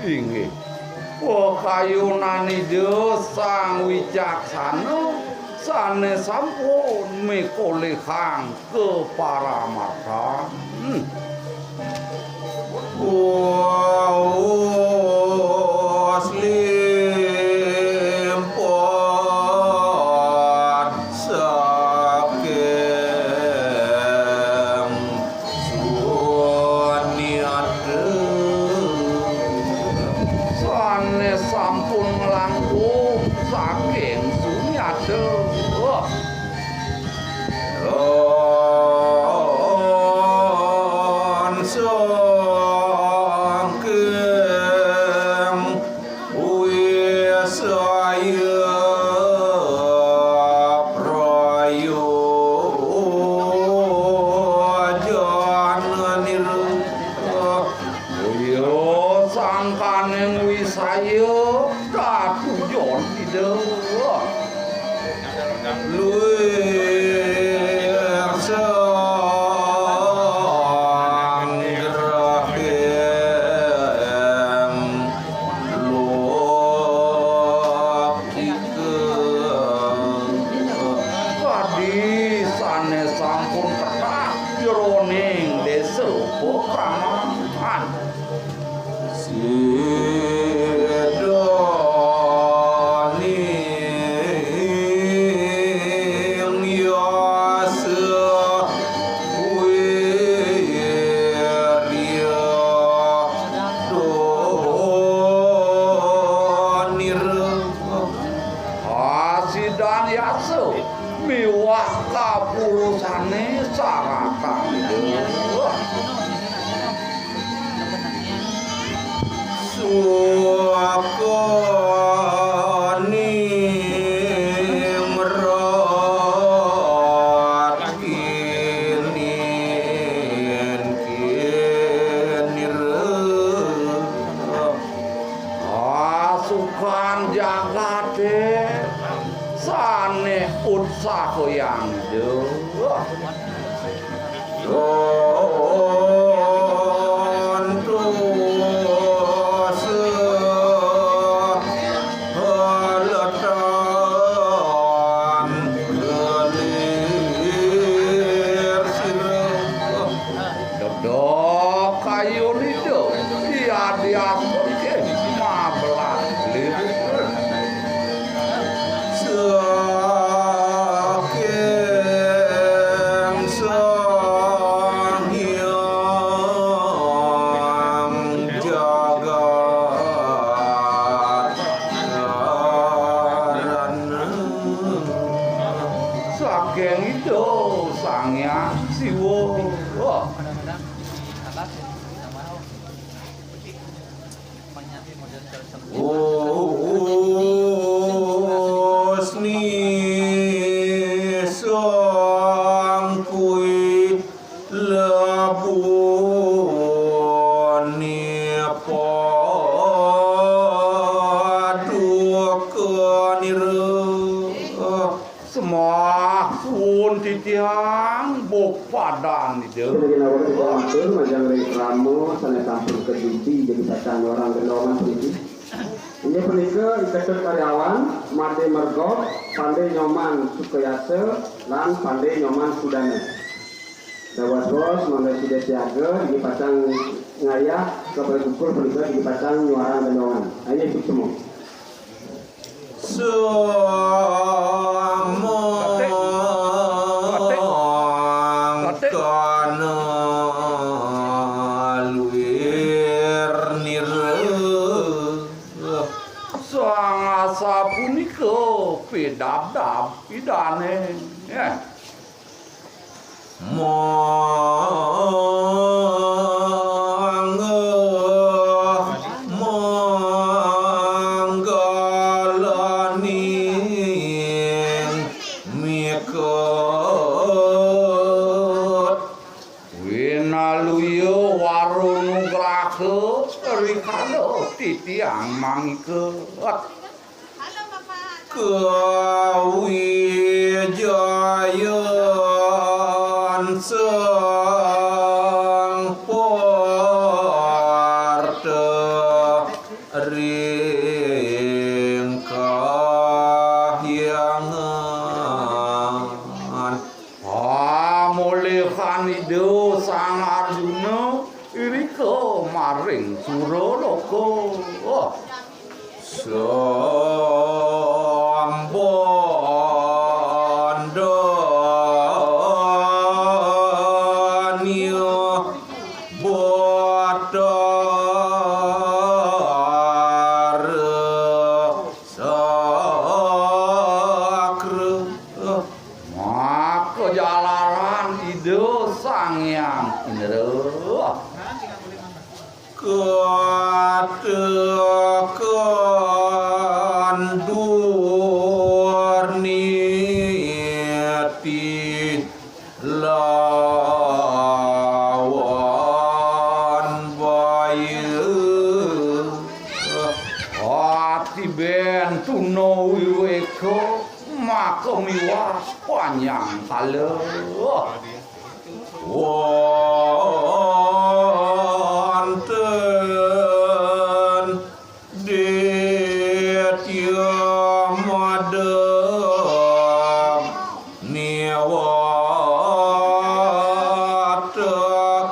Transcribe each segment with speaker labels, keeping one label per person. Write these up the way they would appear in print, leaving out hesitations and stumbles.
Speaker 1: Inggih. Kayunani sang wicaksana sanes sampun mikolehang keparamartan.
Speaker 2: Ini penika iketut karyawan, made mergok, pandai nyoman sukayase, lan pandai nyoman sudana. Dawat bos, mangga sudah siaga, dipasang ngayah, kepada kukur penika dipasang nyuarang gendongan. Ayo ikut semua.
Speaker 1: Dap idane ya winaluyo warung grake rikalo titiang mangikeut kawijayan sang porte
Speaker 3: ring kahyangan
Speaker 1: mulihan ido sang Arjuna irika maring Suralaka miwas panjang kala wonten ditya madem niwata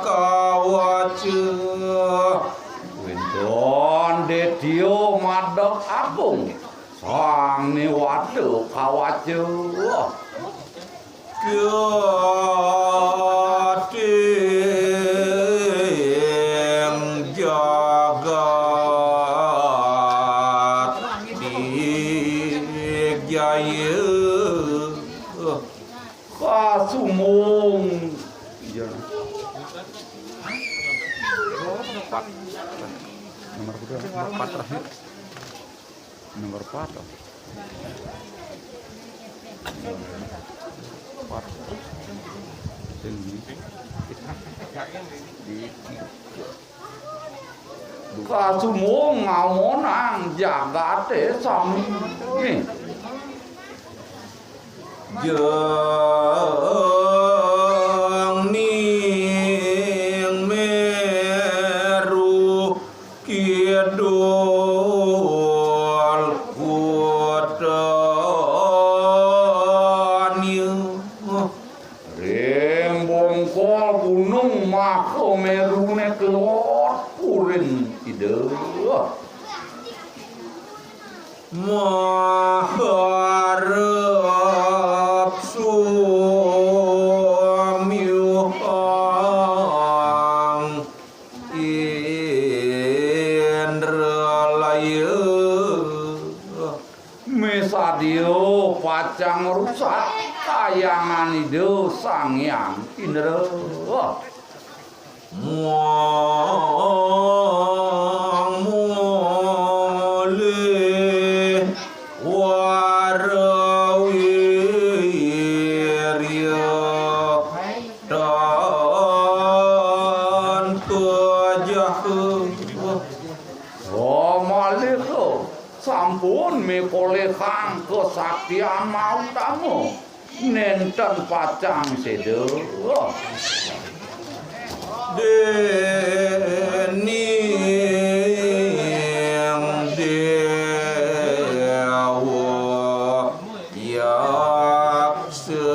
Speaker 1: kawaca wendon ditya madem agung sang niwata kawaca Kiating jagat dijaya kasumung nomor berapa? 4 terakhir. Nomor 4. Kasumung ngamonang jagate sami jeung ning meru kidul gunung maka merune kelot purin ide maharap sumyuhang indralaya mesadio pacang rusak kayangan ide sangyang indra mulih warawirya dan pejahe malih sampun mikolehang kesaktian mautamu nenten pacang sedo dening dewa yaksa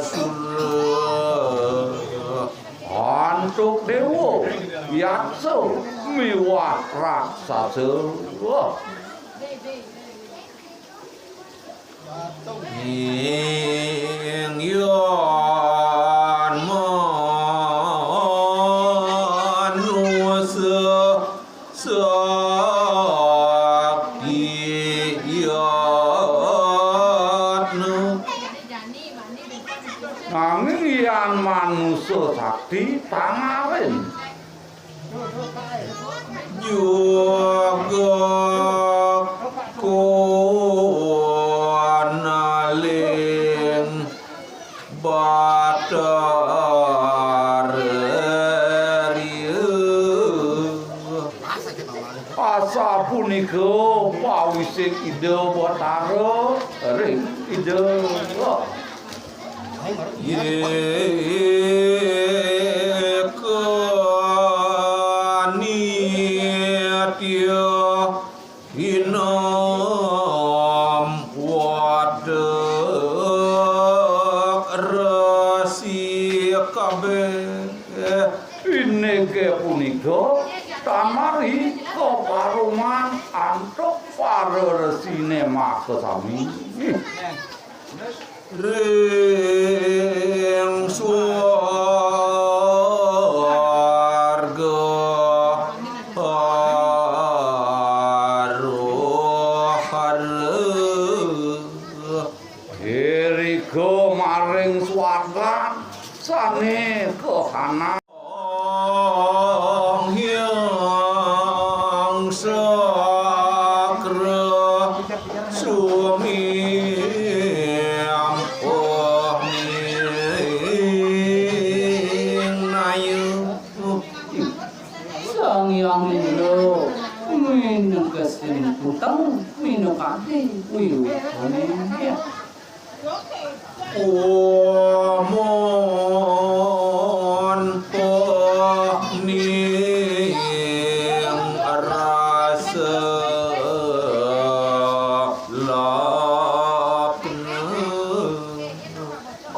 Speaker 1: sura antuk dewa yaksa miwah raksasa ing yon manusia sakti yatnu nanging yan manusia sakti tangarin juga konaling batar asa punika pawising ide batara ring ide ye kanitya punika tamari keparuman antuk para resine makasami ring warga Eriko maring swarga sane kehana hyang sakra sumi ampuh nayu
Speaker 3: sang yang lindo minum kesin putang minum kaki wiu ya
Speaker 1: Omon pohning rasa lapna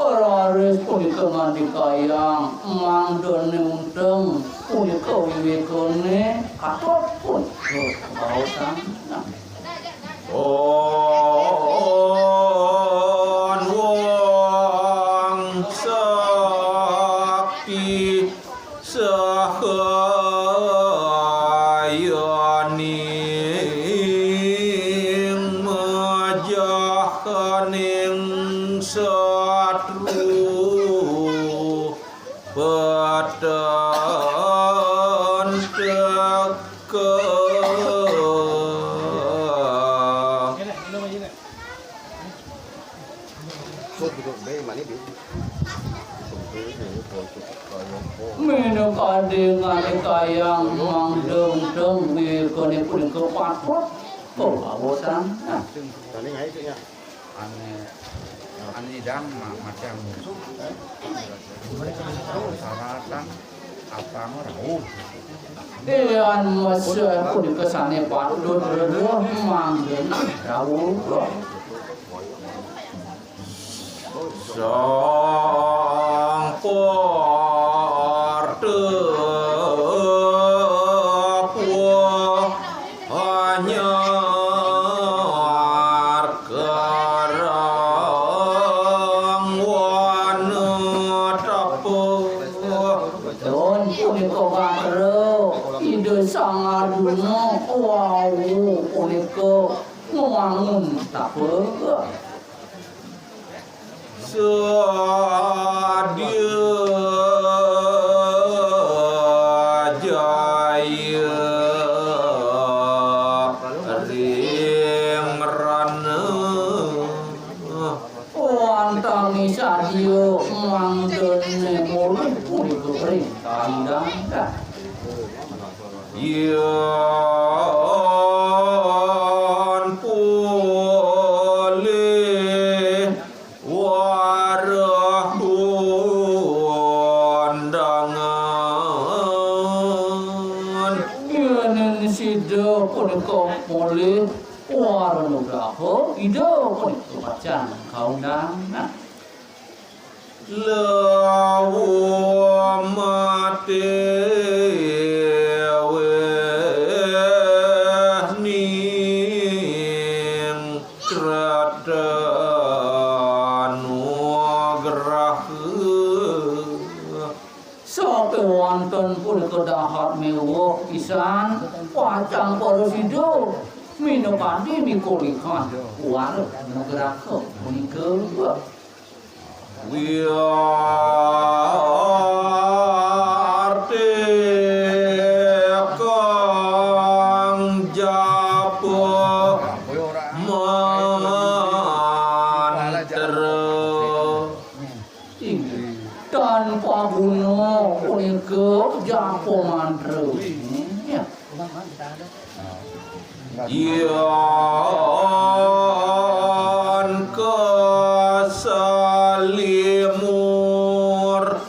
Speaker 3: Oraris punika ngandikayang mandone unteng punika wiwikane katot pun kausan
Speaker 1: on wong sakti sahayaning majahaning satru patan teka
Speaker 3: minum kade ngandikayang mandeng wiwikane punika patut kausan
Speaker 1: Ani dan macam musuh saratan apa ngeraut
Speaker 3: Ian masih punika sane patut mandeng rawuh
Speaker 1: sang portepuh anyar karang wana tapuh
Speaker 3: Don punika karo ide sang aduna wau punika ngewangun tapeuh sadia jaya rimrana wantami sadia mandene mulut punika perintah indah
Speaker 1: yan pulih warah undangan
Speaker 3: Yenen sida punika mulih warna graha ida punika pacan kaundan
Speaker 1: lawu mate ning kradanu graha
Speaker 3: Sope wonten punika dahat mewah pisan pacang para sida minangkani mikulikan wareg graha punika
Speaker 1: wiarte kang japa mantra
Speaker 3: tanpa guna punika japa mantra
Speaker 1: yan kesalimur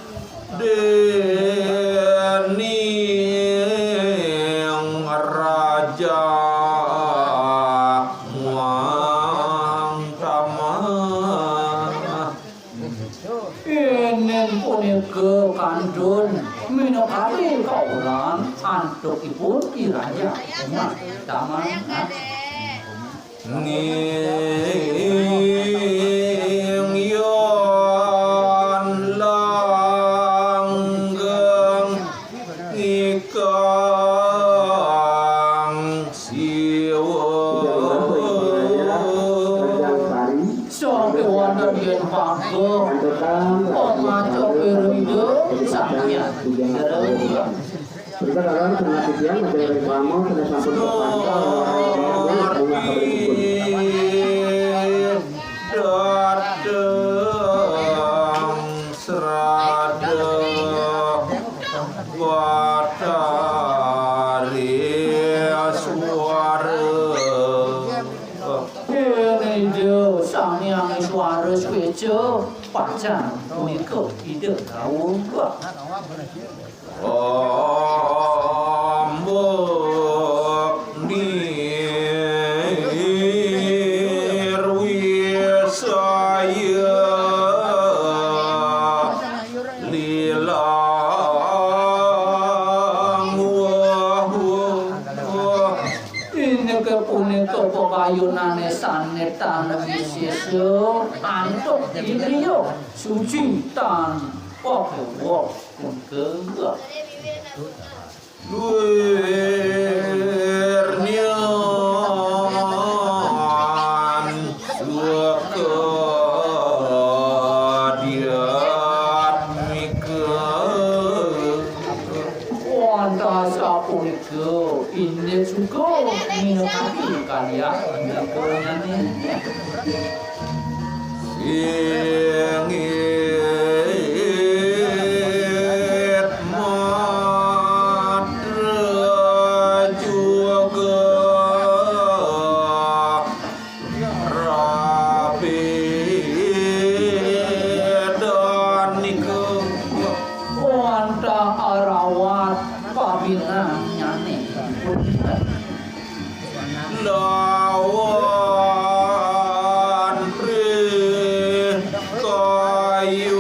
Speaker 1: dening raja muang tamah
Speaker 3: Enen punika kandun minangkani kaulan Cuma taman
Speaker 1: Ning yon langgeng ikang siwa
Speaker 3: sampai wonten yen panggung pemaco perindo sampeyan
Speaker 2: Berita dalam penelitian materi WIRAMA sudah sampai ke
Speaker 1: dateng serada watari suara
Speaker 3: perindo sampeyan suara sejo pacan punika ide tahu kok
Speaker 1: Ambok nirwisaya lilang
Speaker 3: ini kepunika pepayunane sanetan wisesa antuk iriyo suci tanpa kewo punika
Speaker 1: Luirnyan suaka diat mika
Speaker 3: wonten sapunika ini juga minangka kalian nyanyi
Speaker 1: Singit matra juga rapi dan nikah
Speaker 3: wonten arawat pabinang nyanyi
Speaker 1: lawan pri kayu